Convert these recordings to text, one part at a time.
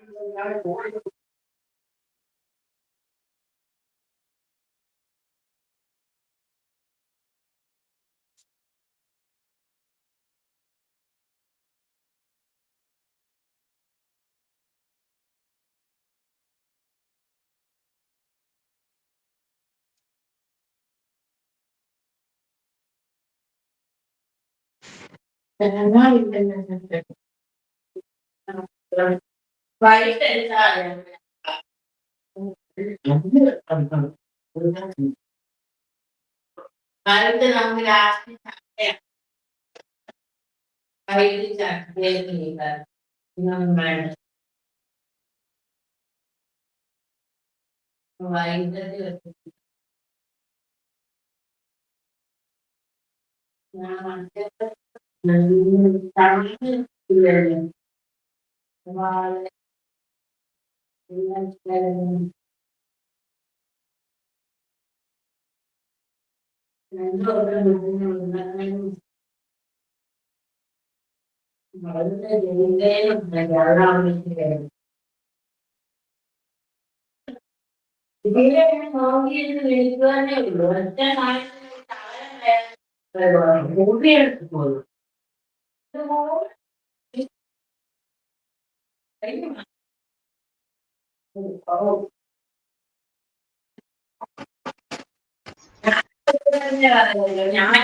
ഞാൻ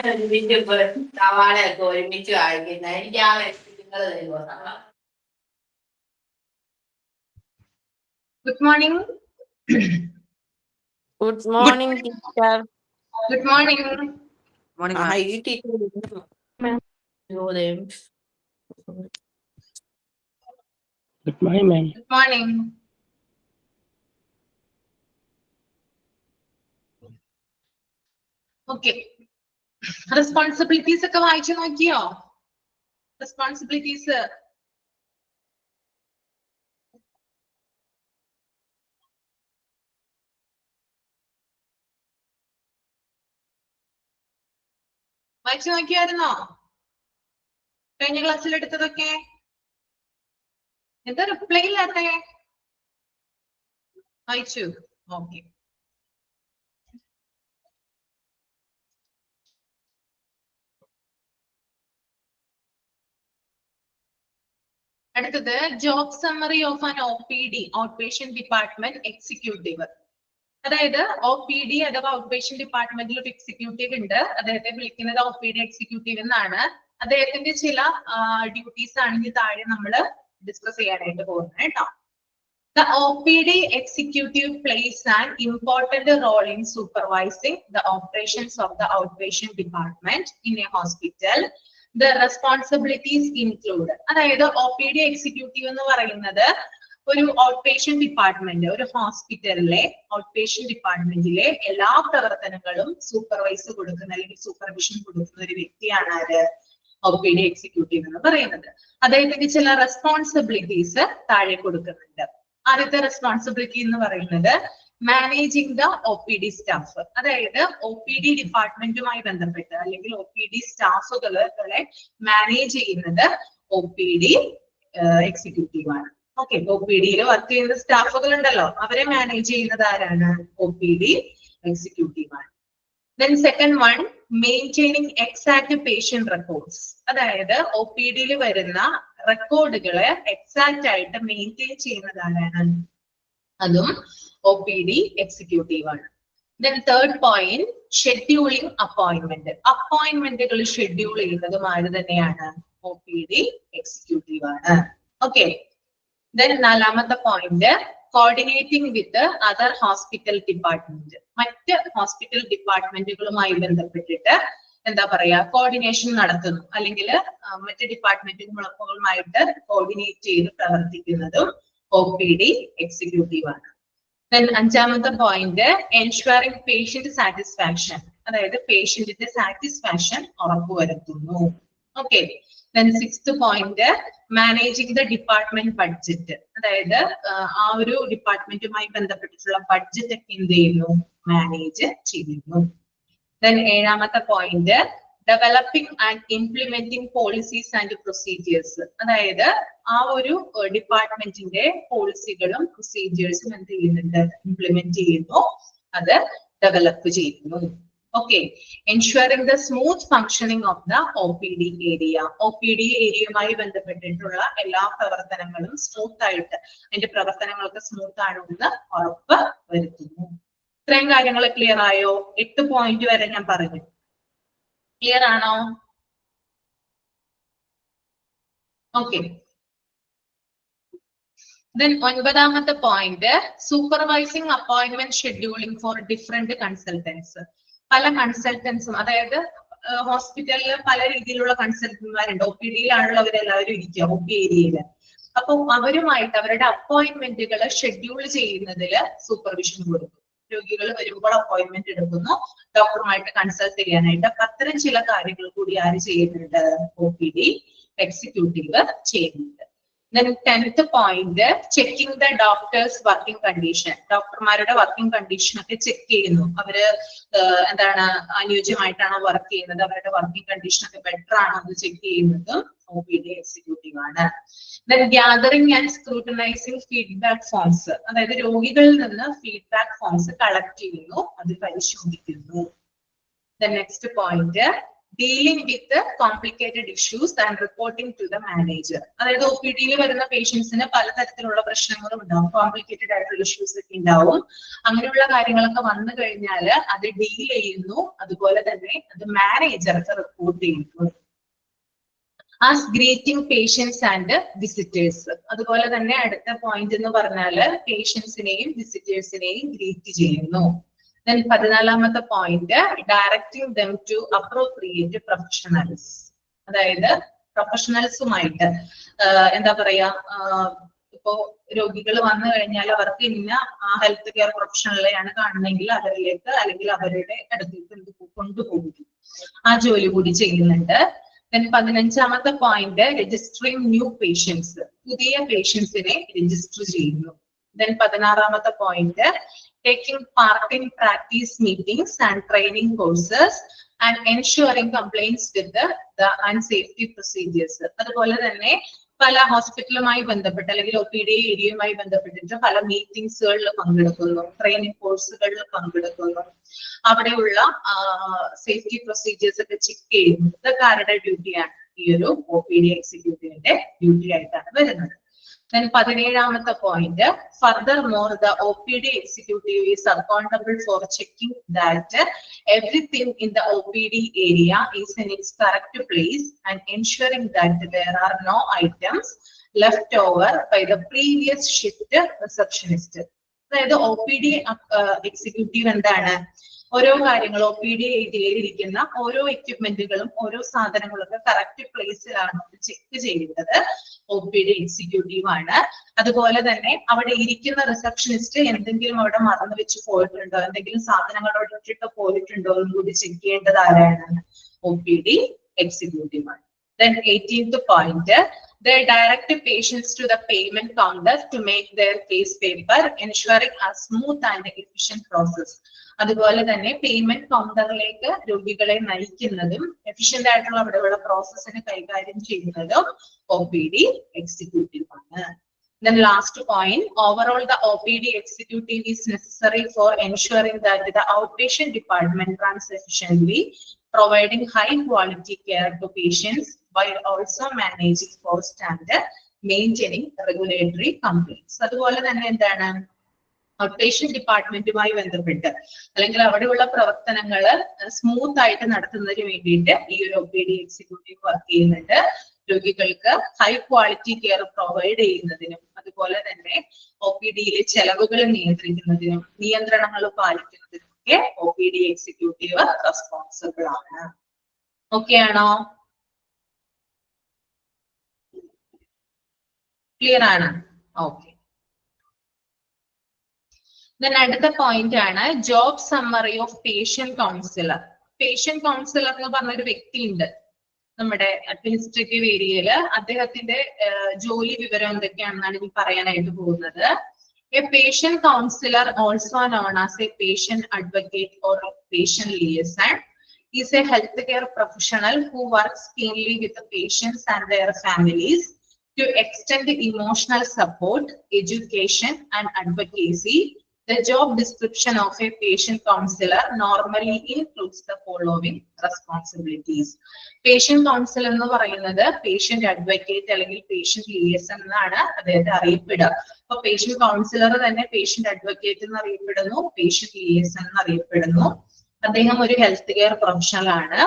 ഒരുമിച്ച് സവാളയൊക്കെ ഒരുമിച്ച് കഴിക്കുന്ന എനിക്ക് ആ നിങ്ങൾ തരുമോ സവാള? Good morning. Good morning, teacher. Good morning. Morning, Hi, ma'am. teacher. Good morning, ma'am. Good morning. Okay. Responsibilities ഒക്കെ വായിച്ചു നോക്കിയോ? Responsibilities. വായിച്ചു നോക്കിയായിരുന്നോ? കഴിഞ്ഞ ക്ലാസ്സിൽ എടുത്തതൊക്കെ? എന്താ റിപ്ലൈ ഇല്ലാത്തേ? വായിച്ചു. ഓക്കെ. അടുത്തത് job summary of an OPD, out patient department executive. അതായത് OPD അഥവാ ഔട്ട് പേഷ്യന്റ് ഡിപ്പാർട്ട്മെന്റിൽ ഒരു എക്സിക്യൂട്ടീവ് ഉണ്ട്. അദ്ദേഹത്തെ വിളിക്കുന്നത് OPD എക്സിക്യൂട്ടീവ് എന്നാണ്. അദ്ദേഹത്തിന്റെ ചില ഡ്യൂട്ടീസ് ആണ് ഇനി താഴെ നമ്മൾ ഡിസ്കസ് ചെയ്യാനായിട്ട് പോകുന്നത് കേട്ടോ. The OPD executive plays an important role in supervising the operations of the outpatient department in a hospital. The responsibilities include, അതായത് OPD എക്സിക്യൂട്ടീവ് എന്ന് പറയുന്നത് ഒരു ഔട്ട് പേഷ്യന്റ് ഡിപ്പാർട്ട്മെന്റ്, ഒരു ഹോസ്പിറ്റലിലെ ഔട്ട് പേഷ്യന്റ് ഡിപ്പാർട്ട്മെന്റിലെ എല്ലാ പ്രവർത്തനങ്ങളും സൂപ്പർവൈസ് കൊടുക്കുന്ന അല്ലെങ്കിൽ സൂപ്പർവിഷൻ കൊടുക്കുന്ന ഒരു വ്യക്തിയാണ് ആര്? OPD എക്സിക്യൂട്ടീവ് എന്ന് പറയുന്നത്. അദ്ദേഹത്തിന്റെ ചില റെസ്പോൺസിബിലിറ്റീസ് താഴെ കൊടുക്കുന്നുണ്ട്. ആദ്യത്തെ റെസ്പോൺസിബിലിറ്റി എന്ന് പറയുന്നത് മാനേജിങ് ദ OPD സ്റ്റാഫ്, അതായത് OPD ഡിപ്പാർട്ട്മെന്റുമായി ബന്ധപ്പെട്ട് അല്ലെങ്കിൽ OPD സ്റ്റാഫുകളെ മാനേജ് ചെയ്യുന്നത് OPD എക്സിക്യൂട്ടീവ് ആണ്. ഓക്കെ, OPD-യിൽ വർക്ക് ചെയ്യുന്ന സ്റ്റാഫുകൾ ഉണ്ടല്ലോ, അവരെ മാനേജ് ചെയ്യുന്നത് ആരാണ്? OPD എക്സിക്യൂട്ടീവ് ആണ്. Then second one, maintaining exact patient records, അതായത് OPD-യിൽ വരുന്ന റെക്കോർഡുകളെ എക്സാക്ട് ആയിട്ട് മെയിൻറ്റെയിൻ ചെയ്യുന്നത് ആരാണ്? അതും OPD എക്സിക്യൂട്ടീവ് ആണ്. Then third point, scheduling appointment, അപ്പോയിന്റ്മെന്റുകൾ ഷെഡ്യൂൾ ചെയ്യുന്നതും ആര് തന്നെയാണ്? OPD എക്സിക്യൂട്ടീവ് ആണ്. ഓക്കെ. Then നാലാമത്തെ point, coordinating with other hospital department, മറ്റ് ഹോസ്പിറ്റൽ ഡിപ്പാർട്ട്മെന്റുകളുമായി ബന്ധപ്പെട്ടിട്ട് എന്താ പറയാ, കോർഡിനേഷൻ നടത്തുന്നു അല്ലെങ്കിൽ മറ്റ് ഡിപ്പാർട്ട്മെന്റുകളുമായിട്ട് കോർഡിനേറ്റ് ചെയ്ത് പ്രവർത്തിക്കുന്നതും OPD എക്സിക്യൂട്ടീവ് ആണ്. Then അഞ്ചാമത്തെ പോയിന്റ്, എൻഷുറിംഗ് പേഷ്യന്റ് സാറ്റിസ്ഫാക്ഷൻ, അതായത് പേഷ്യന്റിന്റെ സാറ്റിസ്ഫാക്ഷൻ ഉറപ്പുവരുത്തുന്നു. Okay. Then sixth point, managing the department budget, അതായത് ആ ഒരു ഡിപ്പാർട്ട്മെന്റുമായി ബന്ധപ്പെട്ടിട്ടുള്ള ബഡ്ജറ്റ് ഒക്കെ എന്ത് ചെയ്യുന്നു? മാനേജ് ചെയ്യുന്നു. Then ഏഴാമത്തെ point, developing and implementing policies and procedures. അതായത് ആ ഒരു ഡിപ്പാർട്ട്മെന്റിന്റെ പോളിസികളും പ്രൊസീജിയേഴ്സും എന്ത് ചെയ്യുന്നുണ്ട്, ഇംപ്ലിമെന്റ് ചെയ്യുന്നു, അത് ഡെവലപ്പ് ചെയ്യുന്നു. Okay, ensuring the smooth functioning of the OPD area. OPD ഏരിയയുമായി ബന്ധപ്പെട്ടിട്ടുള്ള എല്ലാ പ്രവർത്തനങ്ങളും സ്മൂത്ത് ആയിട്ട്, അതിന്റെ പ്രവർത്തനങ്ങളൊക്കെ സ്മൂത്ത് ആണെന്ന് ഉറപ്പ് വരുത്തുന്നു. ഇത്രയും കാര്യങ്ങൾ ക്ലിയർ ആയോ? 8 പോയിന്റ് വരെ ഞാൻ പറഞ്ഞു. ക്ലിയർ ആണോ? ഓക്കെ. Then 9ാമത്തെ point, supervising appointment scheduling for different consultants. പല കൺസൾട്ടൻസും, അതായത് ഹോസ്പിറ്റലിൽ പല രീതിയിലുള്ള കൺസൾട്ടന്റ്മാരുണ്ട്. OPD-യിലാണല്ലോ അവരെല്ലാവരും ഇരിക്കുക, OP ഏരിയയില്. അപ്പൊ അവരുമായിട്ട് അവരുടെ അപ്പോയിന്റ്മെന്റുകൾ ഷെഡ്യൂൾ ചെയ്യുന്നതില് സൂപ്പർവിഷൻ കൊടുക്കും. രോഗികൾ വരുമ്പോൾ അപ്പോയിന്റ്മെന്റ് എടുക്കുന്നു, ഡോക്ടറുമായിട്ട് കൺസൾട്ട് ചെയ്യാനായിട്ട്. അപ്പൊ അത്തരം ചില കാര്യങ്ങൾ കൂടി ആര് ചെയ്യുന്നുണ്ട്? OPD എക്സിക്യൂട്ടീവ് ചെയ്യുന്നുണ്ട്. Then 10th point, checking the doctor's working condition. ഡോക്ടർമാരുടെ വർക്കിംഗ് കണ്ടീഷൻ ഒക്കെ ചെക്ക് ചെയ്യുന്നു. അവര് എന്താണ്, അനുയോജ്യമായിട്ടാണോ വർക്ക് ചെയ്യുന്നത്, അവരുടെ വർക്കിംഗ് കണ്ടീഷൻ ഒക്കെ ബെറ്റർ ആണോ എന്ന് ചെക്ക് ചെയ്യുന്നത് OPD എക്സിക്യൂട്ടീവ് ആണ്. Then gathering and scrutinizing feedback forms. അതായത് രോഗികളിൽ നിന്ന് ഫീഡ്ബാക്ക് ഫോംസ് കളക്ട് ചെയ്യുന്നു, അത് പരിശോധിക്കുന്നു. The next point, dealing with the complicated issues and reporting to the manager. അതായത് OPD-യിൽ വരുന്ന പേഷ്യൻസിന് പലതരത്തിലുള്ള പ്രശ്നങ്ങളും ഉണ്ടാവും, കോംപ്ലിക്കേറ്റഡ് ആയിട്ടുള്ള ഇഷ്യൂസ് ഒക്കെ ഉണ്ടാവും. അങ്ങനെയുള്ള കാര്യങ്ങളൊക്കെ വന്നു കഴിഞ്ഞാൽ അത് ഡീൽ ചെയ്യുന്നു, അതുപോലെ തന്നെ അത് മാനേജർക്ക് റിപ്പോർട്ട് ചെയ്യുന്നു. As greeting patients and visitors. അതുപോലെ തന്നെ അടുത്ത പോയിന്റ് എന്ന് പറഞ്ഞാൽ പേഷ്യൻസിനെയും വിസിറ്റേഴ്സിനെയും ഗ്രീറ്റ് ചെയ്യുന്നു. Then 14ാമത്തെ point, directing them to appropriate professionals. അതായത് പ്രൊഫഷണൽസുമായിട്ട് എന്താ പറയാ, ഇപ്പോ രോഗികൾ വന്നു കഴിഞ്ഞാൽ അവർക്ക് ഇന്ന ഹെൽത്ത് കെയർ പ്രൊഫഷണലെയാണ് കാണുന്നെങ്കിൽ അവരിലേക്ക് അല്ലെങ്കിൽ അവരുടെ അടുത്തേക്ക് കൊണ്ടുപോകും, ആ ജോലി കൂടി ചെയ്യുന്നുണ്ട്. Then 15ാമത്തെ പോയിന്റ്, രജിസ്റ്ററിംഗ് ന്യൂ പേഷ്യൻസ്. പുതിയ പേഷ്യൻസിനെ രജിസ്റ്റർ ചെയ്യുന്നു. Then 16ാമത്തെ point, taking part in practice meetings and training courses and ensuring compliance with the unsafety procedures. അതുപോലെ തന്നെ പല ഹോസ്പിറ്റലുമായി ബന്ധപ്പെട്ട് അല്ലെങ്കിൽ OPD ഏരിയയുമായി ബന്ധപ്പെട്ടിട്ട് പല മീറ്റിംഗ്സുകളിൽ പങ്കെടുക്കുന്നു, ട്രെയിനിങ് കോഴ്സുകളിൽ പങ്കെടുക്കുന്നു. അവിടെയുള്ള സേഫ്റ്റി പ്രൊസീജിയേഴ്സ് ഒക്കെ ചെക്ക് ചെയ്യുന്നു. ഇതൊക്കെ ആരുടെ ഡ്യൂട്ടിയാണ്? ഈ ഒരു OPD എക്സിക്യൂട്ടീവിന്റെ ഡ്യൂട്ടി ആയിട്ടാണ് വരുന്നത്. Then 17ാമത്തെ point, furthermore the OPD executive is accountable for checking that everything in the OPD area is in its correct place and ensuring that there are no items left over by the previous shift receptionist. അതായത് OPD executive എന്താണ്, ഓരോ കാര്യങ്ങളും OPD ഏരിയയിൽ ഇരിക്കുന്ന ഓരോ എക്യുപ്മെന്റുകളും ഓരോ സാധനങ്ങളൊക്കെ correct പ്ലേസിലാണ് check ചെയ്യുന്നത് OPD എക്സിക്യൂട്ടീവ് ആണ്. അതുപോലെ തന്നെ അവിടെ ഇരിക്കുന്ന റിസപ്ഷനിസ്റ്റ് എന്തെങ്കിലും അവിടെ മറന്നു വെച്ച് പോയിട്ടുണ്ടോ, എന്തെങ്കിലും സാധനങ്ങൾ അവിടെ ഇട്ടിട്ട് പോയിട്ടുണ്ടോ എന്ന് കൂടി ചെക്ക് ചെയ്യേണ്ടത് ആരാണ്? OPD എക്സിക്യൂട്ടീവ് ആണ്. Then 18th point, they direct patients to the payment counter to make their case paper, ensuring a smooth and efficient process. അതുപോലെ തന്നെ പേയ്മെന്റ് കൗണ്ടറിലേക്ക് രോഗികളെ നയിക്കുന്നതും എഫിഷ്യന്റ് ആയിട്ടുള്ള അവിടെയുള്ള പ്രോസസ്സിനെ കൈകാര്യം ചെയ്യുന്നതും OPD എക്സിക്യൂട്ടീവ് ആണ്. Then last point, overall the OPD executive is necessary for ensuring that the outpatient department runs efficiently, providing high quality care to patients while also managing cost and maintaining regulatory compliance. അതുപോലെ തന്നെ എന്താണ്, outpatient ഡിപ്പാർട്ട്മെന്റുമായി ബന്ധപ്പെട്ട് അല്ലെങ്കിൽ അവിടെയുള്ള പ്രവർത്തനങ്ങൾ smooth ആയിട്ട് നടത്തുന്നതിന് വേണ്ടിയിട്ട് ഈ ഒരു OPD എക്സിക്യൂട്ടീവ് വർക്ക് ചെയ്യുന്നുണ്ട്. രോഗികൾക്ക് ഹൈ ക്വാളിറ്റി കെയർ പ്രൊവൈഡ് ചെയ്യുന്നതിനും അതുപോലെ തന്നെ OPD-യിലെ ചെലവുകൾ നിയന്ത്രിക്കുന്നതിനും നിയന്ത്രണങ്ങൾ പാലിക്കുന്നതിനും ഒക്കെ OPD എക്സിക്യൂട്ടീവ് റെസ്പോൺസിബിൾ ആണ്. ഓക്കെ ആണോ? ക്ലിയർ ആണ്? ഓക്കെ. Then അടുത്ത പോയിന്റ് ആണ് job summary of patient councillor. Patient councillor എന്ന് പറഞ്ഞൊരു വ്യക്തി ഉണ്ട് നമ്മുടെ അഡ്മിനിസ്ട്രേറ്റീവ് ഏരിയയിൽ. അദ്ദേഹത്തിന്റെ ജോലി വിവരം എന്തൊക്കെയാണെന്നാണ് ഇനി പറയാനായിട്ട് പോകുന്നത്. A patient counsellor, also known as a patient advocate or patient liaison, is a healthcare professional who works keenly with the patients and their families to extend emotional support, education, and advocacy. The job description of a patient counselor normally includes the following responsibilities. Patient counselor എന്ന് പറയുന്നത് patient advocate അല്ലെങ്കിൽ patient liaison എന്നാണ് അദ്ദേഹത്തെ അറിയപ്പെടുക. അപ്പൊ patient counselor തന്നെ patient advocate എന്ന് അറിയപ്പെടുന്നു, patient liaison എന്ന് അറിയപ്പെടുന്നു. അദ്ദേഹം ഒരു ഹെൽത്ത് കെയർ പ്രൊഫഷണൽ ആണ്.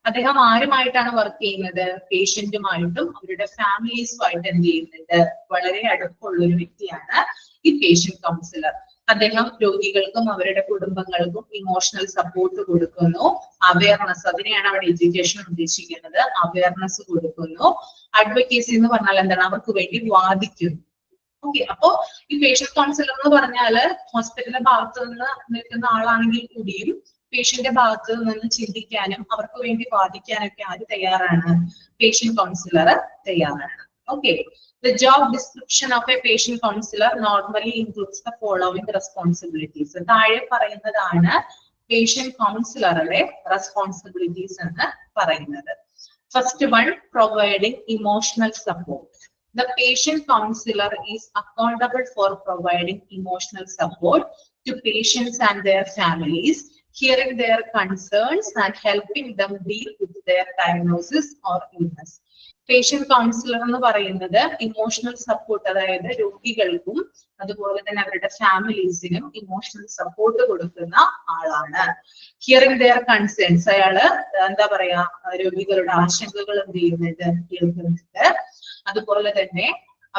അദ്ദേഹം ആരുമായിട്ടാണ് വർക്ക് ചെയ്യുന്നത്? പേഷ്യന്റുമായിട്ടും അവരുടെ ഫാമിലീസുമായിട്ട് എന്ത് ചെയ്യുന്നുണ്ട്? വളരെ അടുപ്പമുള്ള ഒരു വ്യക്തിയാണ് ഈ പേഷ്യന്റ് കൗൺസിലർ. അദ്ദേഹം രോഗികൾക്കും അവരുടെ കുടുംബങ്ങൾക്കും ഇമോഷണൽ സപ്പോർട്ട് കൊടുക്കുന്നു, അവയർനെസ്, അതിനെയാണ് അവിടെ എഡ്യൂക്കേഷൻ ഉദ്ദേശിക്കുന്നത്, അവയർനെസ് കൊടുക്കുന്നു. അഡ്വക്കേസി എന്ന് പറഞ്ഞാൽ എന്താണ്? അവർക്ക് വേണ്ടി വാദിക്കുന്നു. ഓക്കെ, അപ്പോ ഈ പേഷ്യന്റ് കൗൺസിലർ എന്ന് പറഞ്ഞാല് ഹോസ്പിറ്റലിന്റെ ഭാഗത്ത് നിന്ന് നിൽക്കുന്ന ആളാണെങ്കിൽ കൂടിയും പേഷ്യന്റെ ഭാഗത്ത് നിന്ന് ചിന്തിക്കാനും അവർക്ക് വേണ്ടി വാദിക്കാനൊക്കെ ആര് തയ്യാറാണ്? പേഷ്യന്റ് കൗൺസിലർ തയ്യാറാണ്. Okay, the job description of a patient counselor normally includes the following responsibilities. താഴെ പറയുന്നതാണ് പേഷ്യന്റ് കൗൺസിലറുടെ റെസ്പോൺസിബിലിറ്റീസ് എന്ന് പറയുന്നത്. First one, providing emotional support. The patient counselor is accountable for providing emotional support to patients and their families, hearing their concerns and helping them deal with their diagnosis or illness. Patient councillor എന്ന് പറയുന്നത് emotional support, അതായത് രോഗികൾക്കും അതുപോലെ തന്നെ അവരുടെ ഫാമിലീസിനും emotional support കൊടുക്കുന്ന ആളാണ്. Hearing there concerns, അയാള് എന്താ പറയാ, രോഗികളുടെ ആശങ്കകൾ എന്ത് ചെയ്യുന്നുണ്ട്? കേൾക്കുന്നുണ്ട്. അതുപോലെ തന്നെ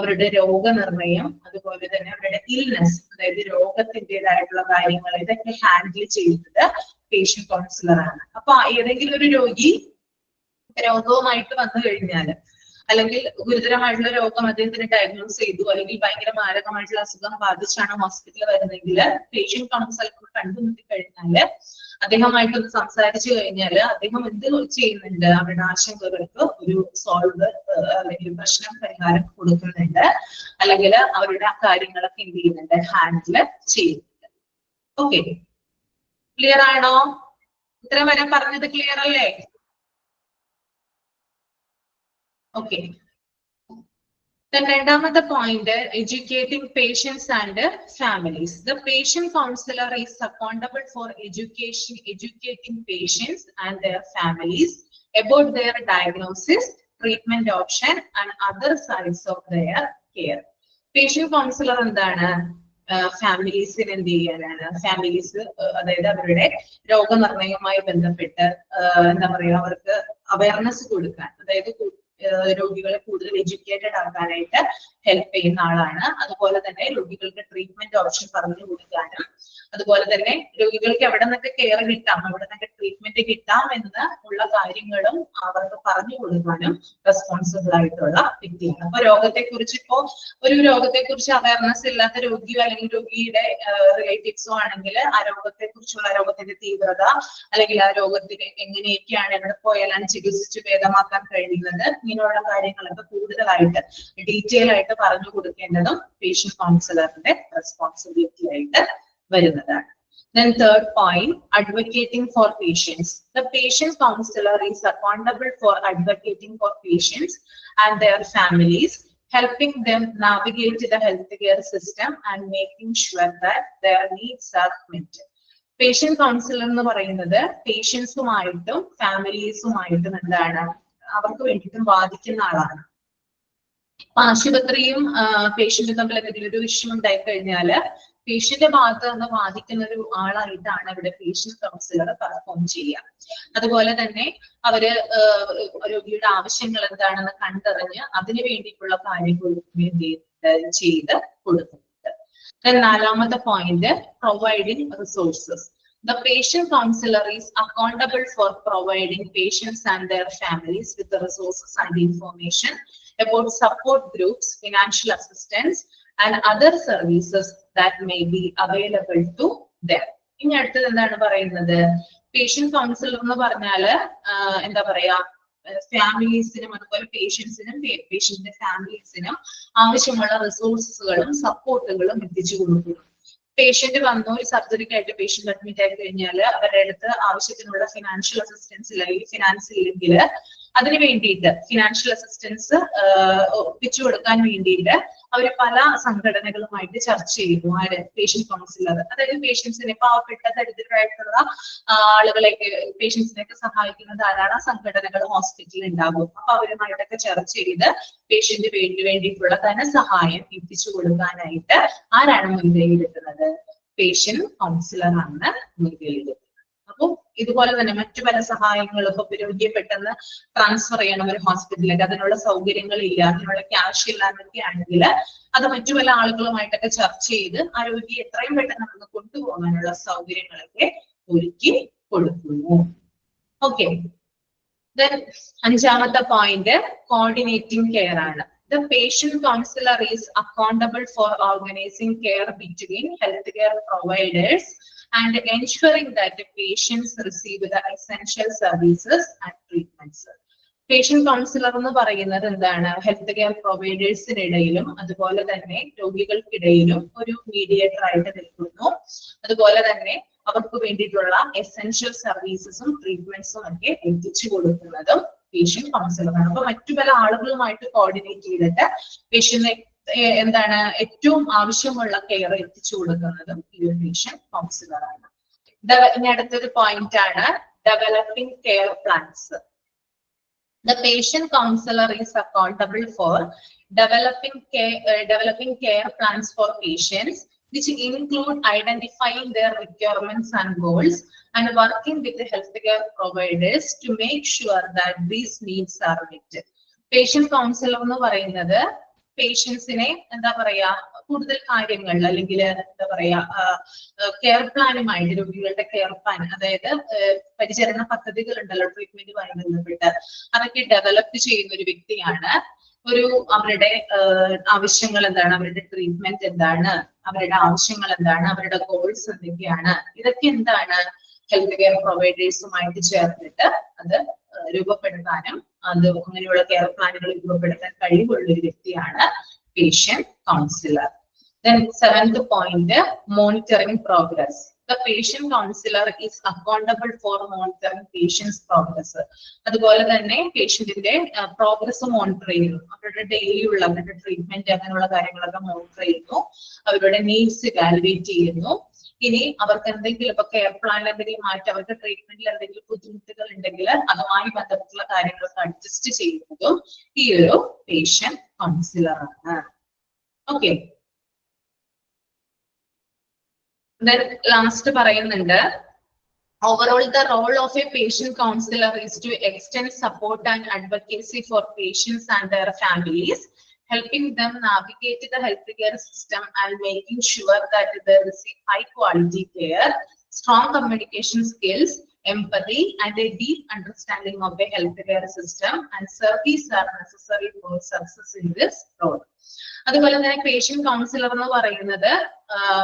അവരുടെ രോഗനിർണയം, അതുപോലെ തന്നെ അവരുടെ ഇൽനെസ്, അതായത് രോഗത്തിൻ്റെതായിട്ടുള്ള കാര്യങ്ങൾ, ഇതൊക്കെ ഹാൻഡിൽ ചെയ്യുന്നത് പേഷ്യന്റ് കൗൺസിലർ ആണ്. അപ്പൊ ഏതെങ്കിലും ഒരു രോഗി രോഗവുമായിട്ട് വന്നു കഴിഞ്ഞാല്, അല്ലെങ്കിൽ ഗുരുതരമായിട്ടുള്ള രോഗം അദ്ദേഹത്തിന് ഡയഗ്നോസ് ചെയ്തു, അല്ലെങ്കിൽ ഭയങ്കര മാരകമായിട്ടുള്ള അസുഖം ബാധിച്ചാണ് ഹോസ്പിറ്റലിൽ വരുന്നതെങ്കിൽ പേഷ്യന്റ് കൗൺസിലർ കണ്ടുമുട്ടി കഴിഞ്ഞാല് അദ്ദേഹമായിട്ടൊന്ന് സംസാരിച്ചു കഴിഞ്ഞാല് അദ്ദേഹം എന്ത് ചെയ്യുന്നുണ്ട്? അവരുടെ ആശങ്കകൾക്ക് ഒരു സോൾവ് അല്ലെങ്കിൽ പ്രശ്നം പരിഹാരം കൊടുക്കുന്നുണ്ട്, അല്ലെങ്കിൽ അവരുടെ കാര്യങ്ങളൊക്കെ എന്ത് ചെയ്യുന്നുണ്ട്? ഹാൻഡിൽ ചെയ്യുന്നുണ്ട്. ഓക്കെ, ക്ലിയർ ആണോ? ഇത്ര വരെ പറഞ്ഞത് ക്ലിയർ അല്ലേ? Okay. Then രണ്ടാമത്തെ point, educating patients and families. The patient counselor is accountable for educating patients and their families about their diagnosis, treatment option and other sides of their care. Patient counselor എന്താണ്? ഫാമിലീസിന് എന്ത് ചെയ്യാനാണ്? Families, അതായത് അവരുടെ രോഗനിർണയവുമായി ബന്ധപ്പെട്ട് എന്താ പറയാ, അവർക്ക് അവയർനെസ് കൊടുക്കാൻ, അതായത് രോഗികളെ കൂടുതൽ എഡ്യൂക്കേറ്റഡ് ആക്കാനായിട്ട് ഹെൽപ്പ് ചെയ്യുന്ന ആളാണ്. അതുപോലെ തന്നെ രോഗികൾക്ക് ട്രീറ്റ്മെന്റ് ഓപ്ഷൻ പറഞ്ഞു കൊടുക്കാനും, അതുപോലെ തന്നെ രോഗികൾക്ക് എവിടെ നിന്നൊക്കെ കെയർ കിട്ടാം, എവിടെ നിന്നൊക്കെ ട്രീറ്റ്മെന്റ് കിട്ടാം എന്ന് ഉള്ള കാര്യങ്ങളും അവർക്ക് പറഞ്ഞു കൊടുക്കാനും റെസ്പോൺസിബിൾ ആയിട്ടുള്ള വ്യക്തിയാണ്. അപ്പൊ രോഗത്തെക്കുറിച്ച്, ഇപ്പോ ഒരു രോഗത്തെക്കുറിച്ച് അവയർനെസ് ഇല്ലാത്ത രോഗിയോ അല്ലെങ്കിൽ രോഗിയുടെ റിലേറ്റീവ്സോ ആണെങ്കിൽ ആ രോഗത്തെക്കുറിച്ചുള്ള രോഗത്തിന്റെ തീവ്രത, അല്ലെങ്കിൽ ആ രോഗത്തിന് എങ്ങനെയൊക്കെയാണ് എവിടെ പോയാലാണ് ചികിത്സിച്ച് ഭേദമാക്കാൻ കഴിയുന്നത്, ഇങ്ങനെയുള്ള കാര്യങ്ങളൊക്കെ കൂടുതലായിട്ട് ഡീറ്റെയിൽ ആയിട്ട് പറഞ്ഞു കൊടുക്കേണ്ടതും പേഷ്യന്റ് കൗൺസിലറിന്റെ റെസ്പോൺസിബിലിറ്റി ആയിട്ട് വരുന്നതാണ്. Then third point, advocating for patients. The patient counselor is accountable for advocating for patients and their families, helping them navigate the healthcare system and making sure that their needs are met. Patient counselor എന്ന് പറയുന്നത് പേഷ്യൻസുമായിട്ടും ഫാമിലീസുമായിട്ടും എന്താണ്? അവർക്ക് വേണ്ടിയിട്ടും വാദിക്കുന്ന ആളാണ്. ആശുപത്രിയും പേഷ്യന്റും തമ്മിൽ എന്തെങ്കിലും ഒരു ഇഷ്യൂ ഉണ്ടായി കഴിഞ്ഞാല് പേഷ്യന്റെ ഭാഗത്ത് നിന്ന് വാദിക്കുന്ന ഒരു ആളായിട്ടാണ് ഇവിടെ പേഷ്യന്റ് കൗൺസിലർ പെർഫോം ചെയ്യുക. അതുപോലെ തന്നെ അവര് രോഗിയുടെ ആവശ്യങ്ങൾ എന്താണെന്ന് കണ്ടറിഞ്ഞ് അതിനു വേണ്ടിയിട്ടുള്ള കാര്യങ്ങൾ ചെയ്ത് കൊടുക്കുന്നുണ്ട്. നാലാമത്തെ point, providing resources. The patient counselor is accountable for providing patients and their families with the resources and information about support groups, financial assistance, and other services that may be available to them. ഇനി അടുത്തത് എന്താണ് പറയുന്നത്? Patient councillor എന്ന് പറഞ്ഞാല് എന്താ പറയാ, ഫാമിലീസിനും അതുപോലെ പേഷ്യൻസിനും പേഷ്യന്റിന്റെ ഫാമിലീസിനും ആവശ്യമുള്ള റിസോഴ്സുകളും സപ്പോർട്ടുകളും എത്തിച്ചു കൊടുക്കുന്നു. പേഷ്യന്റ് വന്നു, ഒരു സർജറിക്കായിട്ട് പേഷ്യന്റ് അഡ്മിറ്റ് ആയി കഴിഞ്ഞാൽ അവരുടെ അടുത്ത് ആവശ്യത്തിനുള്ള ഫിനാൻഷ്യൽ അസിസ്റ്റൻസ് അല്ലെങ്കിൽ ഫിനാൻസ് ഇല്ലെങ്കിൽ അതിന് വേണ്ടിയിട്ട് ഫിനാൻഷ്യൽ അസിസ്റ്റൻസ് ഒപ്പിച്ചു കൊടുക്കാൻ വേണ്ടിയിട്ട് അവർ പല സംഘടനകളുമായിട്ട് ചർച്ച ചെയ്യുന്നു. ആര്? Patient councillor. അതായത് പേഷ്യൻസിനെ, പാവപ്പെട്ട ദരിദ്രരായിട്ടുള്ള ആളുകളെയൊക്കെ പേഷ്യൻസിനെയൊക്കെ സഹായിക്കുന്ന ധാരാളം സംഘടനകൾ ഹോസ്പിറ്റലിൽ ഉണ്ടാകും. അപ്പൊ അവരുമായിട്ടൊക്കെ ചർച്ച ചെയ്ത് പേഷ്യന്റ് വേണ്ടിയിട്ടുള്ള ധനസഹായം എത്തിച്ചു കൊടുക്കാനായിട്ട് ആരാണ് മുൻകൈയെടുക്കുന്നത്? പേഷ്യന്റ് കൗൺസിലർ ആണ് മുൻകൈയെടുക്കുന്നത്. അപ്പൊ ഇതുപോലെ തന്നെ മറ്റു പല സഹായങ്ങളും, ഇപ്പൊ രോഗിയെ പെട്ടെന്ന് ട്രാൻസ്ഫർ ചെയ്യണം ഒരു ഹോസ്പിറ്റലിലേക്ക്, അതിനുള്ള സൗകര്യങ്ങളില്ല, അതിനുള്ള ക്യാഷ് ഇല്ല എന്നൊക്കെ ആണെങ്കിൽ അത് മറ്റു പല ആളുകളുമായിട്ടൊക്കെ ചർച്ച ചെയ്ത് ആ രോഗിയെ എത്രയും പെട്ടെന്ന് നമുക്ക് കൊണ്ടുപോകാനുള്ള സൗകര്യങ്ങളൊക്കെ ഒരുക്കി കൊടുക്കുന്നു. ഓക്കെ, അഞ്ചാമത്തെ പോയിന്റ് കോർഡിനേറ്റിംഗ് കെയർ ആണ്. The patient counselor is accountable for organizing care between healthcare providers and ensuring that the patients receive the essential services and treatments. Patient councillor എന്ന് പറയുന്നത് എന്താണ്? ഹെൽത്ത് കെയർ പ്രൊവൈഡേഴ്സിനിടയിലും അതുപോലെ തന്നെ രോഗികൾക്കിടയിലും ഒരു മീഡിയേറ്റർ ആയിട്ട് നിൽക്കുന്നു. അതുപോലെ തന്നെ അവർക്ക് വേണ്ടിയിട്ടുള്ള എസെൻഷ്യൽ സർവീസസും ട്രീറ്റ്മെന്റ്സും ഒക്കെ എത്തിച്ചു കൊടുക്കുന്നതും പേഷ്യന്റ് കൗൺസിലറാണ്. അപ്പൊ മറ്റു പല ആളുകളുമായിട്ട് കോർഡിനേറ്റ് ചെയ്തിട്ട് പേഷ്യന്റിനെ എന്താണ് ഏറ്റവും ആവശ്യമുള്ള കെയർ എത്തിച്ചു കൊടുക്കുന്നതും ഈ ഒരു പേഷ്യന്റ് കൗൺസിലറാണ്. ഇനി അടുത്തൊരു പോയിന്റ് ആണ് developing care plans. The patient counselor is accountable for developing care plans for patients, which include identifying their requirements and goals and working with the healthcare providers to make sure that these needs are met. Patient counselor എന്ന് പറയുന്നത് പേഷ്യൻസിനെ എന്താ പറയാ കൂടുതൽ കാര്യങ്ങൾ അല്ലെങ്കിൽ എന്താ പറയാ care പ്ലാനുമായിട്ട്, രോഗികളുടെ കെയർ പ്ലാൻ, അതായത് പരിചരണ പദ്ധതികൾ ഉണ്ടല്ലോ ട്രീറ്റ്മെന്റുമായി ബന്ധപ്പെട്ട്, അതൊക്കെ ഡെവലപ്പ് ചെയ്യുന്ന ഒരു വ്യക്തിയാണ്. അവരുടെ ആവശ്യങ്ങൾ എന്താണ്, അവരുടെ ട്രീറ്റ്മെന്റ് എന്താണ്, അവരുടെ ആവശ്യങ്ങൾ എന്താണ്, അവരുടെ ഗോൾസ് എന്തൊക്കെയാണ്, ഇതൊക്കെ എന്താണ് ഹെൽത്ത് കെയർ പ്രൊവൈഡേഴ്സുമായിട്ട് ചേർന്നിട്ട് അത് രൂപപ്പെടുത്താനും അത് അങ്ങനെയുള്ള കെയർ പ്ലാനുകൾ രൂപപ്പെടുത്താൻ കഴിവുള്ള ഒരു വ്യക്തിയാണ് patient councillor. Then seventh point, monitoring progress. The patient counselor is accountable for monitoring patient's progress. അതുപോലെ തന്നെ പേഷ്യന്റിന്റെ പ്രോഗ്രസ് മോണിറ്റർ ചെയ്യുന്നു. അവരുടെ ഡെയിലി ഉള്ള അവരുടെ ട്രീറ്റ്മെന്റ് അങ്ങനെയുള്ള കാര്യങ്ങളൊക്കെ മോണിറ്റർ ചെയ്യുന്നു. അവരുടെ നീഡ്സ് ഇവാലുവേറ്റ് ചെയ്യുന്നു. ഇനി അവർക്ക് എന്തെങ്കിലും ഇപ്പൊ കെയർ പ്ലാനിൽ എന്തെങ്കിലും മാറ്റി അവർക്ക് ട്രീറ്റ്മെന്റിൽ എന്തെങ്കിലും ബുദ്ധിമുട്ടുകൾ ഉണ്ടെങ്കിൽ അതുമായി ബന്ധപ്പെട്ടുള്ള കാര്യങ്ങളൊക്കെ അഡ്ജസ്റ്റ് ചെയ്യുന്നതും ഈ ഒരു പേഷ്യന്റ് കൗൺസിലർ ആണ്. ഓക്കെ, ലാസ്റ്റ് പറയുന്നുണ്ട് overall the role of a patient counselor is to extend support and advocacy for patients and their families, helping them navigate the healthcare system and making sure that they receive high quality care. Strong communication skills, empathy and a deep understanding of the healthcare system and service are necessary for success in this role. അതുപോലെ തന്നെ patient councillor എന്ന് പറയുന്നത്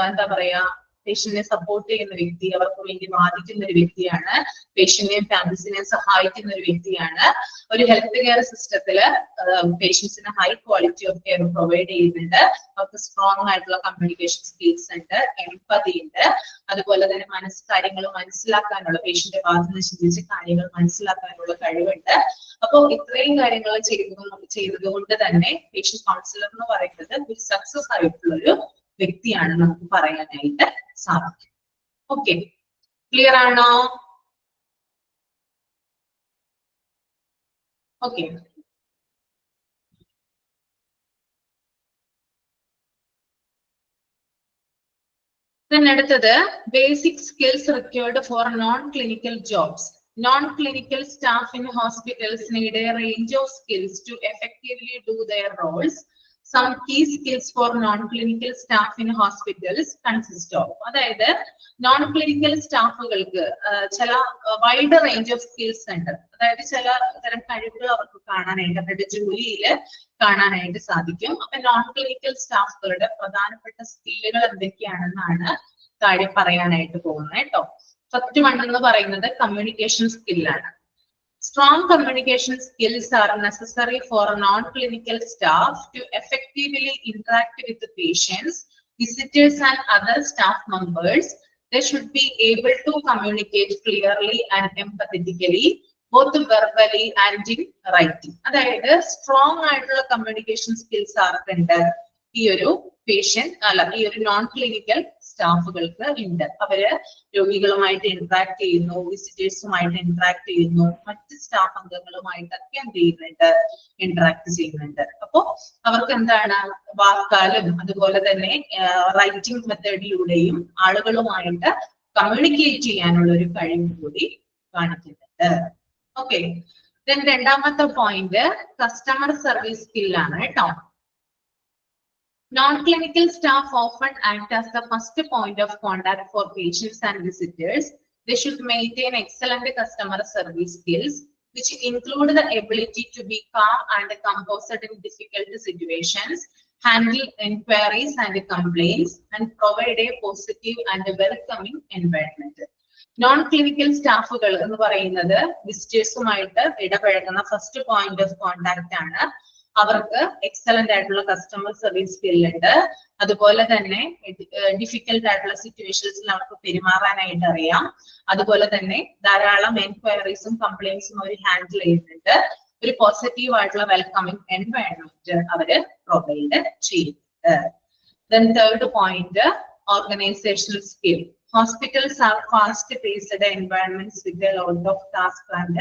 എന്താ പറയാ പേഷ്യന്റിനെ support ചെയ്യുന്ന വ്യക്തി, അവർക്ക് വേണ്ടി വാദിക്കുന്ന ഒരു വ്യക്തിയാണ്, പേഷ്യന്റിനെയും ഫാമിലീസിനെയും സഹായിക്കുന്ന ഒരു വ്യക്തിയാണ്. ഒരു ഹെൽത്ത് കെയർ സിസ്റ്റത്തില് പേഷ്യൻസിന് high quality of care provide ചെയ്യുന്നുണ്ട്. അവർക്ക് സ്ട്രോങ് ആയിട്ടുള്ള കമ്മ്യൂണിക്കേഷൻ സ്കിൽസ് ഉണ്ട്, എംപതി ഉണ്ട്, അതുപോലെ തന്നെ കാര്യങ്ങൾ മനസ്സിലാക്കാനുള്ള, പേഷ്യന്റെ ഭാഗത്ത് ചിന്തിച്ച് കാര്യങ്ങൾ മനസ്സിലാക്കാനുള്ള കഴിവുണ്ട്. അപ്പോൾ ഇത്രയും കാര്യങ്ങൾ ചെയ്തതുകൊണ്ട് തന്നെ പേഷ്യന്റ് കൗൺസിലർ എന്ന് പറയുന്നത് ഒരു സക്സസ് ആയിട്ടുള്ള ഒരു വ്യക്തിയാണ് നമുക്ക് പറയാനായിട്ട് സാധിക്കും. ഓക്കെ, ക്ലിയർ ആണോ? ഓക്കെ, അടുത്തത് basic skills required for non clinical jobs. Non-clinical staff in hospitals need a range of skills to effectively do their roles. Some key skills for non-clinical staff in hospitals consist of, അതായത് non clinical സ്റ്റാഫുകൾക്ക് ചില wide range of skills ഉണ്ട്. അതായത് ചില തരം കഴിവുകൾ അവർക്ക് കാണാനായിട്ട് അവരുടെ ജോലിയിൽ കാണാനായിട്ട് സാധിക്കും. അപ്പൊ നോൺ ക്ലിനിക്കൽ സ്റ്റാഫുകളുടെ പ്രധാനപ്പെട്ട സ്കില്ലുകൾ എന്തൊക്കെയാണെന്നാണ് കാര്യം പറയാനായിട്ട് പോകുന്നത് കേട്ടോ. ഫസ്റ്റ് വൺ എന്ന് പറയുന്നത് communication സ്കില്ലാണ്. Strong communication skills are necessary for non-clinical staff to effectively interact with the patients, visitors and other staff members, they should be able to communicate clearly and empathetically, both verbally and in writing. അതായത് strong ആയിട്ടുള്ള communication skills ആർക്കുണ്ട്? ഈ ഒരു patient അല്ല ഈ ഒരു non clinical സ്റ്റാഫുകൾക്ക് ഉണ്ട്. അവര് രോഗികളുമായിട്ട് interact ചെയ്യുന്നു, വിസിറ്റേഴ്സുമായിട്ട് ഇന്ററാക്ട് ചെയ്യുന്നു, മറ്റ് സ്റ്റാഫ് അംഗങ്ങളുമായിട്ടൊക്കെ എന്ത് ചെയ്യുന്നുണ്ട്? ഇന്ററാക്ട് ചെയ്യുന്നുണ്ട്. അപ്പോ അവർക്ക് എന്താണ്? വാക്കാലും അതുപോലെ തന്നെ റൈറ്റിംഗ് മെത്തേഡിലൂടെയും ആളുകളുമായിട്ട് കമ്മ്യൂണിക്കേറ്റ് ചെയ്യാനുള്ള ഒരു കഴിവ് കൂടി കാണിക്കുന്നുണ്ട്. ഓക്കെ, ദെൻ രണ്ടാമത്തെ പോയിന്റ് കസ്റ്റമർ സർവീസ് സ്കില്ലാണ് കേട്ടോ. Non-clinical staff often act as the first point of contact for patients and visitors. They should maintain excellent customer service skills, which include the ability to be calm and composed in difficult situations, handle inquiries and complaints, and provide a positive and welcoming environment. Non-clinical സ്റ്റാഫുകൾ എന്ന് പറയുന്നത് വിസിറ്റേഴ്സുമായിട്ട് ഇടപഴകുന്ന first point of contact ആണ്. അവർക്ക് excellent ആയിട്ടുള്ള customer service skill ഉണ്ട്. അതുപോലെ തന്നെ ഡിഫിക്കൽട്ട് ആയിട്ടുള്ള സിറ്റുവേഷൻസിൽ അവർക്ക് പെരുമാറാനായിട്ട് അറിയാം. അതുപോലെ തന്നെ ധാരാളം എൻക്വയറീസും കംപ്ലൈന്റ്സും അവർ ഹാൻഡിൽ ചെയ്യുന്നുണ്ട്. ഒരു പോസിറ്റീവ് ആയിട്ടുള്ള വെൽക്കമിങ് എൻവയൺമെന്റ് അവര് പ്രൊവൈഡ് ചെയ്യുന്നുണ്ട്. Then third point, organizational skill. Hospitals are fast-paced environments with a lot of tasks and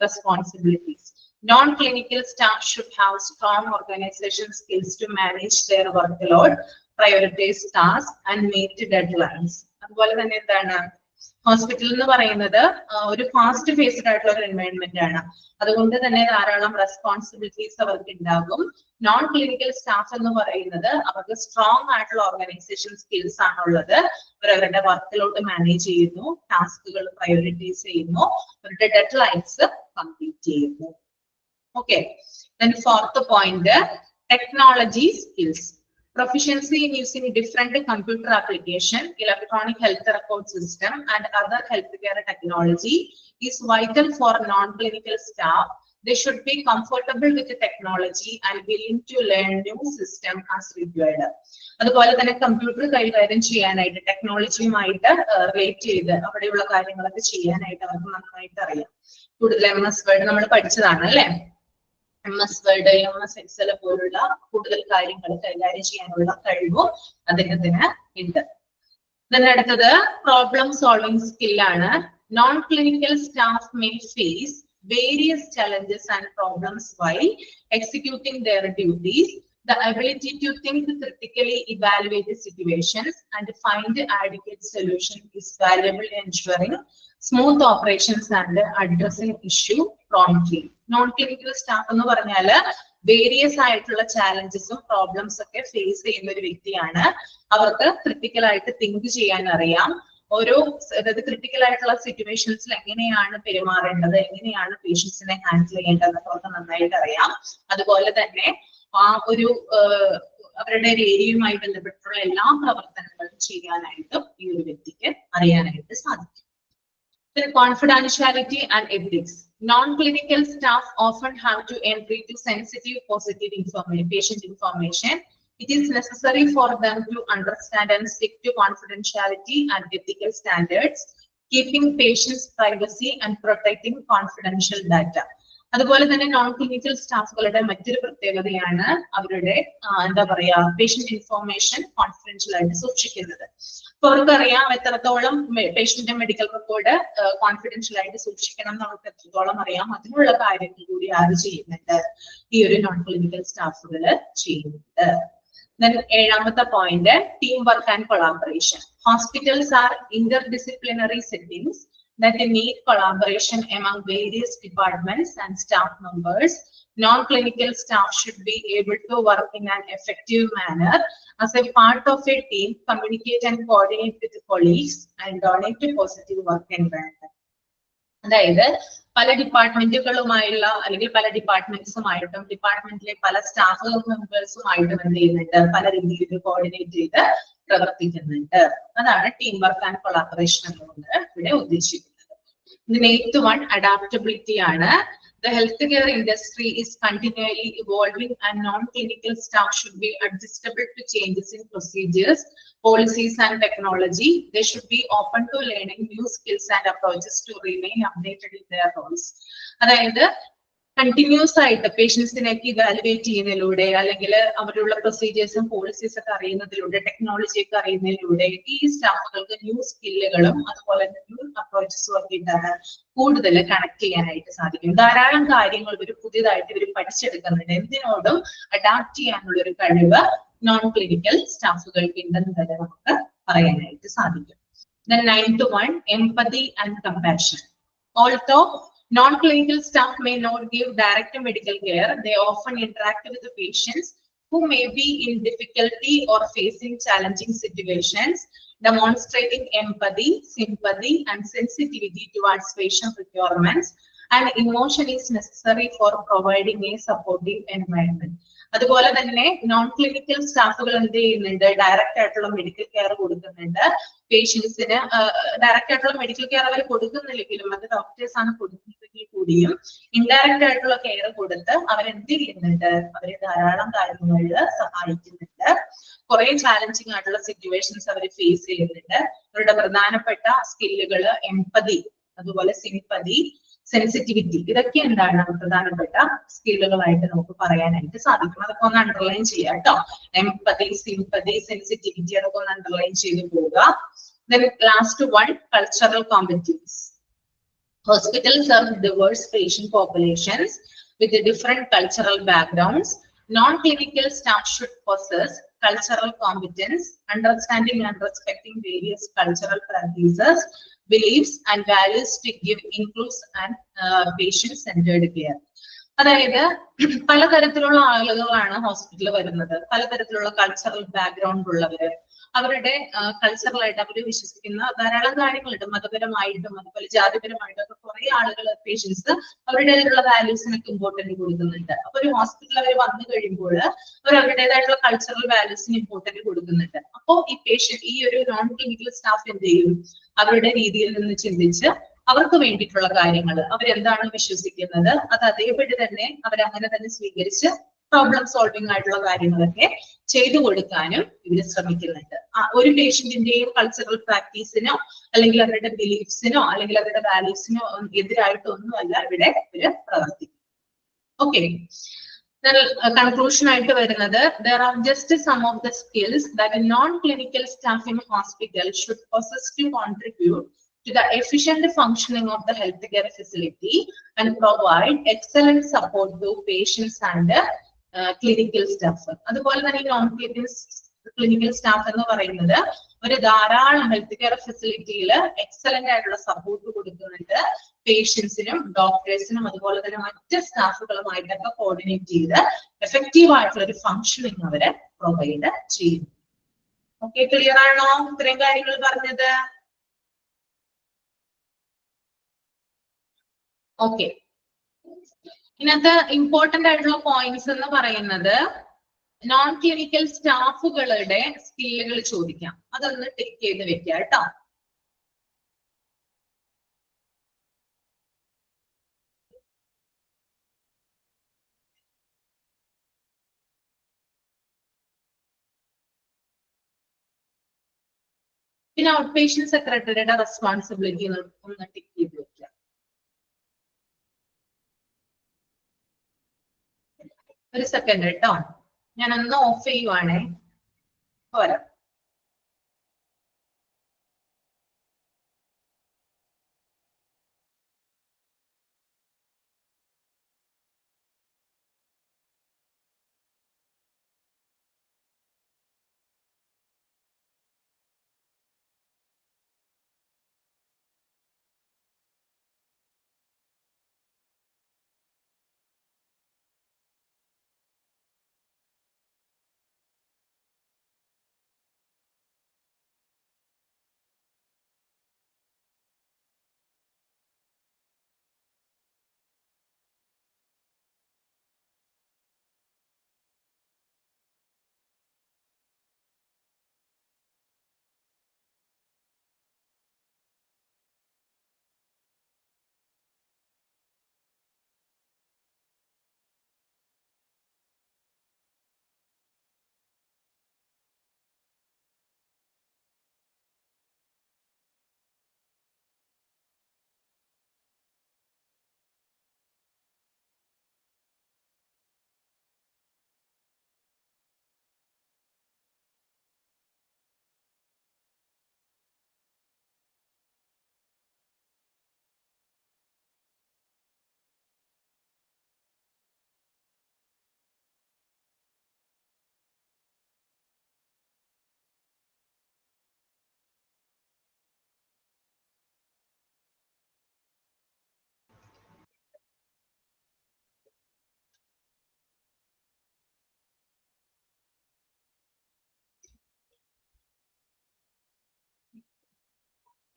responsibilities. Non-clinical staff should have strong organization skills to manage their workload, prioritize tasks, and meet deadlines. അതുപോലെ തന്നെ എന്താണ്? Hospital എന്ന് പറയുന്നത് ഒരു fast faced ആയിട്ടുള്ള ഒരു environment ആണ്. അതുകൊണ്ട് തന്നെ ധാരാളം റെസ്പോൺസിബിലിറ്റീസ് അവർക്ക് ഉണ്ടാകും. നോൺ ക്ലിനിക്കൽ സ്റ്റാഫ് എന്ന് പറയുന്നത് അവർക്ക് സ്ട്രോങ് ആയിട്ടുള്ള ഓർഗനൈസേഷൻ സ്കിൽസ് ആണുള്ളത്. അവരവരുടെ വർക്കിലോട്ട് മാനേജ് ചെയ്യുന്നു, ടാസ്കുകൾ പ്രയോറിറ്റൈസ് ചെയ്യുന്നു, അവരുടെ ഡെഡ് ലൈൻസ് കംപ്ലീറ്റ് ചെയ്യുന്നു. Okay, then fourth point, technology skills. Proficiency in using different computer application, electronic health record system, and other healthcare technology is vital for non-clinical staff. They should be comfortable with the technology and willing to learn new system as required. അതുപോലെ തന്നെ computer കൈകാര്യം ചെയ്യാനായിട്ട് ടെക്നോളജിയുമായിട്ട് relate ചെയ്ത് അവിടെയുള്ള കാര്യങ്ങളൊക്കെ ചെയ്യാനായിട്ട് അവർക്ക് നന്നായിട്ട് അറിയാം. കൂടുതൽ MS Word നമ്മൾ പഠിച്ചതാണ് അല്ലെ. MS Word, MS Excel പോലുള്ള കൂടുതൽ കാര്യങ്ങൾ കൈകാര്യം ചെയ്യാനുള്ള കഴിവും അദ്ദേഹത്തിന് ഉണ്ട്. അടുത്തത് പ്രോബ്ലം സോൾവിംഗ് സ്കില്ലാണ്. Non clinical staff may face various challenges and problems while executing their duties. The ability to think critically, evaluate the situations, and find adequate solution is valuable in ensuring smooth operations and addressing issue promptly. Non-clinical staff എന്ന് പറഞ്ഞാല് various ആയിട്ടുള്ള ചാലഞ്ചസും problems ഒക്കെ face ചെയ്യുന്ന ഒരു വ്യക്തിയാണ്. അവർക്ക് critical ആയിട്ട് think ചെയ്യാൻ അറിയാം. ഓരോ അതായത് ക്രിട്ടിക്കൽ ആയിട്ടുള്ള സിറ്റുവേഷൻസിൽ എങ്ങനെയാണ് പെരുമാറേണ്ടത്, എങ്ങനെയാണ് പേഷ്യൻസിനെ ഹാൻഡിൽ ചെയ്യേണ്ടത് എന്നൊക്കെ നന്നായിട്ട് അറിയാം. അതുപോലെ തന്നെ ആ ഒരു അവരുടെ ഒരു ഏരിയയുമായി ബന്ധപ്പെട്ടുള്ള എല്ലാ പ്രവർത്തനങ്ങളും ചെയ്യാനായിട്ടും ഈ ഒരു വ്യക്തിക്ക് അറിയാനായിട്ട് സാധിക്കും. Confidentiality and ethics. Non-clinical staff often have to enter into sensitive, positive patient information. It is necessary for them to understand and stick to confidentiality and ethical standards, keeping patients' privacy and protecting confidential data. അതുപോലെ തന്നെ non clinical സ്റ്റാഫുകളുടെ മറ്റൊരു പ്രത്യേകതയാണ് അവരുടെ എന്താ പറയാ patient information confidential ആയിട്ട് സൂക്ഷിക്കുന്നത്. അപ്പൊ അവർക്കറിയാം എത്രത്തോളം പേഷ്യന്റ് മെഡിക്കൽ റെക്കോർഡ് കോൺഫിഡൻഷ്യൽ ആയിട്ട് സൂക്ഷിക്കണം എന്ന് അവർക്ക് എത്രത്തോളം അറിയാം. അതിനുള്ള കാര്യങ്ങൾ കൂടി ആര് ചെയ്യുന്നുണ്ട്? ഈ ഒരു നോൺ ക്ലിനിക്കൽ സ്റ്റാഫുകൾ ചെയ്യുന്നുണ്ട്. ഏഴാമത്തെ point team work and collaboration. Hospitals are interdisciplinary settings that need collaboration among various departments and staff members. Non-clinical staff should be able to work in an effective manner as a part of a team, communicate and coordinate with colleagues, and donate a positive work environment. അതായത് പല ഡിപ്പാർട്ട്മെന്റുകളുമായുള്ള അല്ലെങ്കിൽ പല ഡിപ്പാർട്ട്മെന്റ്സുമായിട്ടും ഡിപ്പാർട്ട്മെന്റിലെ പല staff മെമ്പേഴ്സുമായിട്ടും എന്ത് ചെയ്യുന്നുണ്ട്? പല രീതിയിൽ coordinate ചെയ്ത് പ്രവർത്തിക്കുന്നുണ്ട്. അതാണ് ടീം വർക്ക് ആൻഡ് കൊളാബറേഷൻ എന്നുകൊണ്ട് ഇവിടെ ഉദ്ദേശിക്കുന്നത്. Eighth one, adaptability ആണ്. The healthcare industry is continually evolving and non-clinical staff should be adjustable to changes in procedures, policies and technology. They should be open to learning new skills and approaches to remain updated in their roles. അതായത് continuous ആയിട്ട് പേഷ്യൻസിനൊക്കെ evaluate ചെയ്യുന്നതിലൂടെ അല്ലെങ്കിൽ അവരുടെ പ്രൊസീജിയേഴ്സും policies ഒക്കെ അറിയുന്നതിലൂടെ technology ഒക്കെ അറിയുന്നതിലൂടെ ഈ സ്റ്റാഫുകൾക്ക് new സ്കില്ലുകളും അതുപോലെ തന്നെ ന്യൂ അപ്രോച്ചസും ഒക്കെ ഇട്ടാണ് കൂടുതൽ കണക്ട് ചെയ്യാനായിട്ട് സാധിക്കും. ധാരാളം കാര്യങ്ങൾ ഇവർ പുതിയതായിട്ട് ഇവർ പഠിച്ചെടുക്കുന്നുണ്ട്. എന്തിനോടും അഡാപ്റ്റ് ചെയ്യാനുള്ള ഒരു കഴിവ് നോൺ ക്ലിനിക്കൽ സ്റ്റാഫുകൾക്ക് ഉണ്ടെന്ന് തന്നെ നമുക്ക് പറയാനായിട്ട് സാധിക്കും. Then 9th one, empathy and compassion. Although non-clinical staff may not give direct medical care, they often interact with the patients who may be in difficulty or facing challenging situations, demonstrating empathy, sympathy, and sensitivity towards patient requirements, and emotion is necessary for providing a supportive environment. അതുപോലെ തന്നെ non clinical സ്റ്റാഫുകൾ എന്ത് ചെയ്യുന്നുണ്ട്, direct ആയിട്ടുള്ള medical care കൊടുക്കുന്നുണ്ട് പേഷ്യൻസിന്. Direct ആയിട്ടുള്ള medical care അവർ കൊടുക്കുന്നില്ലെങ്കിലും അത് ഡോക്ടേഴ്സ് ആണ് കൊടുക്കുന്നതെങ്കിൽ കൂടിയും ഇൻഡയറക്റ്റ് ആയിട്ടുള്ള കെയർ കൊടുത്ത് അവരെന്ത് ചെയ്യുന്നുണ്ട്, അവരെ ധാരാളം കാര്യങ്ങളിൽ സഹായിക്കുന്നുണ്ട്. കുറെ ചാലഞ്ചിങ് ആയിട്ടുള്ള സിറ്റുവേഷൻസ് അവർ ഫേസ് ചെയ്യുന്നുണ്ട്. അവരുടെ പ്രധാനപ്പെട്ട സ്കില്ലുകൾ എംപതി, അതുപോലെ സിംപതി, സെൻസിറ്റിവിറ്റി, ഇതൊക്കെ എന്താണ് പ്രധാനപ്പെട്ട സ്കില്ലുകളായിട്ട് നമുക്ക് പറയാനായിട്ട് സാധിക്കും. അതൊക്കെ ഒന്ന് അണ്ടർലൈൻ ചെയ്യാം കേട്ടോ. എംപതി, സിംപതി, സെൻസിറ്റിവിറ്റി അതൊക്കെ ഒന്ന് അണ്ടർലൈൻ ചെയ്ത് പോവുക. Then last one, cultural competence. Hospitals serve diverse patient populations with different cultural backgrounds. Non-clinical staff should possess cultural competence, understanding and respecting various cultural practices, beliefs and values to give inclusive and patient-centered care. അതായത് പലതരത്തിലുള്ള ആളുകളാണ് ഹോസ്പിറ്റലിൽ വരുന്നത്, പലതരത്തിലുള്ള cultural background ഉള്ളവര്. അവരുടെ കൾച്ചറലായിട്ട് അവർ വിശ്വസിക്കുന്ന ധാരാളം കാര്യങ്ങളുണ്ട്. മതപരമായിട്ടും അതുപോലെ ജാതിപരമായിട്ടും ഒക്കെ കുറെ ആളുകൾ പേഷ്യൻസ് അവരുടേതായിട്ടുള്ള വാല്യൂസിനൊക്കെ ഇമ്പോർട്ടന്റ് കൊടുക്കുന്നുണ്ട്. അപ്പൊ ഒരു ഹോസ്പിറ്റലിൽ അവർ വന്നു കഴിയുമ്പോൾ അവർ അവരുടേതായിട്ടുള്ള കൾച്ചറൽ വാല്യൂസിന് ഇമ്പോർട്ടന്റ് കൊടുക്കുന്നുണ്ട്. അപ്പോൾ ഈ പേഷ്യന്റ്, ഈ ഒരു നോൺ ക്ലിനിക്കൽ സ്റ്റാഫ് എന്ത് ചെയ്യും, അവരുടെ രീതിയിൽ നിന്ന് ചിന്തിച്ച് അവർക്ക് വേണ്ടിയിട്ടുള്ള കാര്യങ്ങൾ, അവരെന്താണ് വിശ്വസിക്കുന്നത് അത് അതേപടി തന്നെ അവരങ്ങനെ തന്നെ സ്വീകരിച്ച് പ്രോബ്ലം സോൾവിംഗ് ആയിട്ടുള്ള കാര്യങ്ങളൊക്കെ ചെയ്തു കൊടുക്കാനും ഇവര് ശ്രമിക്കുന്നുണ്ട്. ഒരു പേഷ്യന്റിന്റെയും കൾച്ചറൽ പ്രാക്ടീസിനോ അല്ലെങ്കിൽ അവരുടെ ബിലീഫ്സിനോ അല്ലെങ്കിൽ അവരുടെ വാല്യൂസിനോ എതിരായിട്ടൊന്നുമല്ല ഇവിടെ ഇവര് പ്രവർത്തിക്കും. ഓക്കെ, കൺക്ലൂഷൻ ആയിട്ട് വരുന്നത്, there are just some of the skills that a non-clinical staff in hospital should possess to contribute to the efficient functioning of the healthcare facility and provide excellent support to patients and clinical staff. അതുപോലെ തന്നെ non clinical staff എന്ന് പറയുന്നത് ഒരു ധാരാളം health care ഫെസിലിറ്റിയിൽ excellent ആയിട്ടുള്ള support കൊടുക്കുന്നുണ്ട് പേഷ്യൻസിനും ഡോക്ടേഴ്സിനും അതുപോലെ തന്നെ മറ്റ് സ്റ്റാഫുകളുമായിട്ടൊക്കെ കോർഡിനേറ്റ് ചെയ്ത് എഫക്റ്റീവ് ആയിട്ടുള്ള ഒരു ഫംഗ്ഷനിങ് അവരെ പ്രൊവൈഡ് ചെയ്യും. ഓക്കെ, ക്ലിയർ ആണോ ഇത്രയും കാര്യങ്ങൾ പറഞ്ഞത്? ഓക്കെ, ഇതിനകത്ത് ഇമ്പോർട്ടന്റ് ആയിട്ടുള്ള പോയിന്റ്സ് എന്ന് പറയുന്നത് നോൺ ക്ലിനിക്കൽ സ്റ്റാഫുകളുടെ സ്കില്ലുകൾ ചോദിക്കാം, അതൊന്ന് ടിക്ക് ചെയ്ത് വെക്കുക കേട്ടോ. പിന്നെ ഔട്ട് പേഷ്യന്റ് സെക്രട്ടറിയുടെ റെസ്പോൺസിബിലിറ്റി ഒന്ന് ടിക്ക് ചെയ്ത് വെക്കുക. ഒരു സെക്കൻഡ് കേട്ടോ, ഞാനൊന്ന് ഓഫ് ചെയ്യുവാണേ. പോരാ,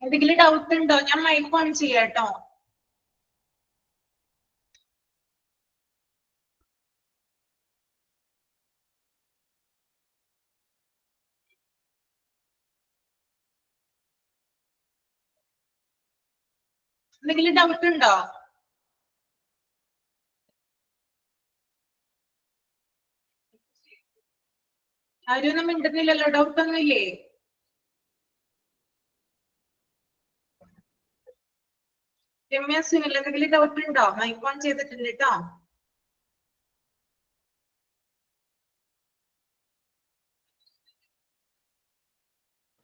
എന്തെങ്കിലും ഡൗട്ട് ഉണ്ടോ? ഞാൻ മൈക്ക് ഓൺ ചെയ്യാട്ടോ. എന്തെങ്കിലും ഡൗട്ട് ഉണ്ടോ? ആരും ഒന്നും മിണ്ടുന്നില്ലല്ലോ. ഡൗട്ട് ഒന്നും ഇല്ലേ? രമ്യ സുനിൽ എന്തെങ്കിലും ഡൗട്ട് ഉണ്ടോ? മൈക്ക് ഓൺ ചെയ്തിട്ടുണ്ട് കേട്ടോ.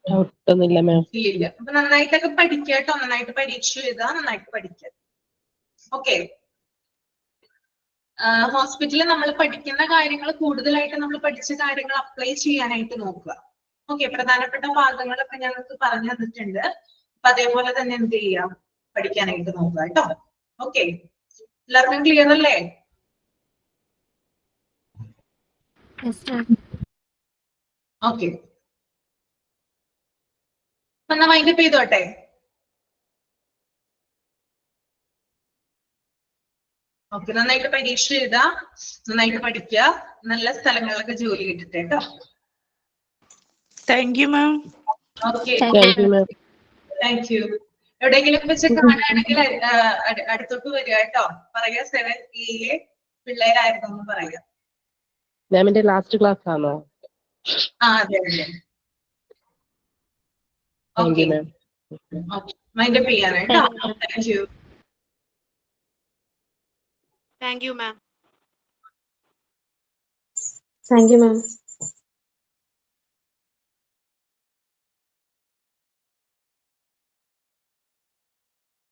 ഒട്ടുന്നില്ല മാം. ഇല്ല. അപ്പൊ നന്നായിട്ടൊക്കെ പഠിക്കുക കേട്ടോ. നന്നായിട്ട് പരീക്ഷ എഴുതുക, നന്നായിട്ട് പഠിക്കുക. ഓക്കെ. ഹോസ്പിറ്റലിൽ നമ്മൾ പഠിക്കുന്ന കാര്യങ്ങൾ കൂടുതലായിട്ട് നമ്മൾ പഠിച്ച കാര്യങ്ങൾ അപ്ലൈ ചെയ്യാനായിട്ട് നോക്കുക. ഓക്കെ. പ്രധാനപ്പെട്ട ഭാഗങ്ങളൊക്കെ ഞങ്ങൾക്ക് പറഞ്ഞു തന്നിട്ടുണ്ട്. അപ്പൊ അതേപോലെ തന്നെ എന്ത് ചെയ്യാം, പഠിക്കാനായിട്ട് നോക്കുക കേട്ടോ. ഓക്കെ. എല്ലാവർക്കും ക്ലിയർ അല്ലേ? ഓക്കെ. എന്നാ വൈൻഡപ്പ് ചെയ്തോട്ടെ. ഓക്കെ. നന്നായിട്ട് പരീക്ഷ എഴുതുക, നന്നായിട്ട് പഠിക്കുക, നല്ല സ്ഥലങ്ങളിലൊക്കെ ജോലി കിട്ടട്ടെ കേട്ടോ. Thank you ma'am. Okay. Thank you, ma'am. Thank you. എവിടെയെങ്കിലും വെച്ച് കാണുകയാണെങ്കിൽ അടുത്തോട്ട് വരിക കേട്ടോ. പറയാ 7A പിള്ളേരായിരുന്നു എന്ന് പറയാം. മാമിന്റെ ലാസ്റ്റ് ക്ലാസ് ആണോ? അതെ അതെ. Thank okay. You ma'am. മൈൻഡപ്പ് ചെയ്യാൻ കേട്ടോ. Thank you. Thank you ma'am. Thank you, ma'am.